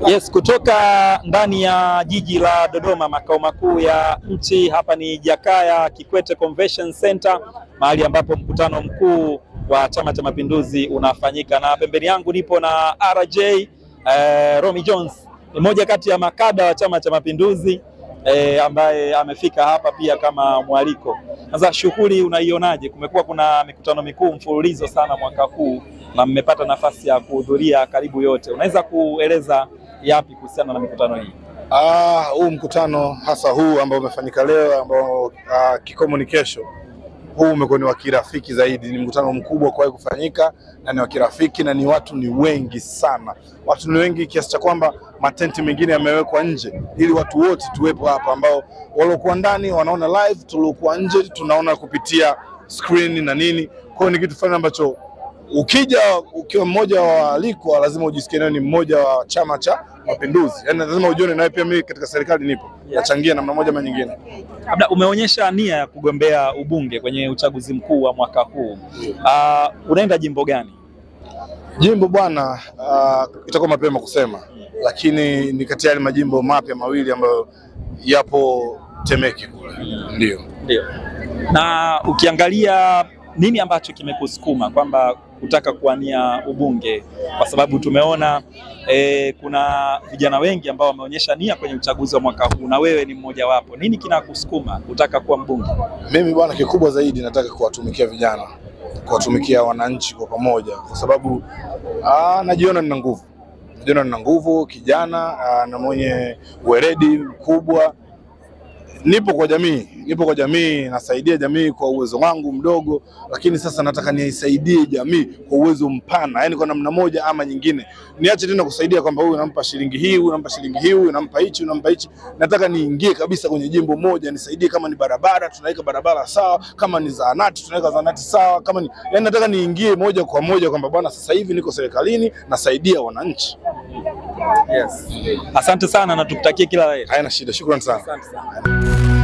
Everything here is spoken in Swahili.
Yes, kutoka ndani ya jiji la Dodoma, makao makuu ya nchi. Hapa ni Jakaya Kikwete Convention Center, mahali ambapo mkutano mkuu wa Chama cha Mapinduzi unafanyika, na pembeni yangu nipo na RJ Romy Jones, ni mmoja kati ya makada wa Chama cha Mapinduzi ambaye amefika hapa pia kama mwaliko. Sasa shughuli unaionaje? Kumekuwa kuna mikutano mikuu mfululizo sana mwaka huu na mmepata nafasi ya kuhudhuria karibu yote. Unaweza kueleza yapi kuhusiana na mikutano hii? Huu mkutano hasa huu ambao umefanyika leo, ambao kicommunication, huu umekuwa ni wa kirafiki zaidi. Ni mkutano mkubwa kwa kufanyika na ni wa kirafiki, na ni watu ni wengi sana. Watu ni wengi kiasi cha kwamba matenti mengine yamewekwa nje ili watu wote tuwepo hapa, ambao waliokuwa ndani wanaona live, tuliokuwa nje tunaona kupitia screen na nini. Kwa hiyo ni kitu fulani ambacho ukija ukiwa mmoja wa waalikwa lazima ujisikie nayo ni mmoja wa Chama cha Mapinduzi. Yaani lazima ujione nawe pia mimi katika serikali nipo, nachangia namna moja ama nyingine. Labda umeonyesha nia ya kugombea ubunge kwenye uchaguzi mkuu wa mwaka huu. Unaenda jimbo gani? Jimbo bwana, itakuwa mapema kusema, lakini ni kati ya majimbo mapya mawili ambayo yapo Temeke kule. Ndio. Na ukiangalia nini ambacho kimekusukuma kwamba kutaka kuania ubunge? Kwa sababu tumeona kuna vijana wengi ambao wameonyesha nia kwenye uchaguzi wa mwaka huu, na wewe ni mmoja wapo. Nini kinakusukuma kutaka kuwa mbunge? Mimi bwana, kikubwa zaidi nataka kuwatumikia vijana, kuwatumikia wananchi kwa pamoja, kwa sababu najiona nina nguvu. Najiona nina nguvu, kijana na mwenye uweredi mkubwa. Nipo kwa jamii, nasaidia jamii kwa uwezo wangu mdogo, lakini sasa nataka nisaidie jamii kwa uwezo mpana, yani kwa namna moja ama nyingine. Niache tena kusaidia kwamba huyu unampa shilingi hii, huyu unampa shilingi hii, huyu unampa hichi, unampa hichi. Nataka niingie kabisa kwenye jimbo moja, nisaidie. Kama ni barabara, tunaweka barabara sawa; kama ni zahanati, tunaweka zahanati sawa; kama ni yani, nataka niingie moja kwa moja kwamba bwana, sasa hivi niko serikalini, nasaidia wananchi. Yes. Asante sana na tukutakie kila la heri. Haina shida, shukrani sana. Asante sana.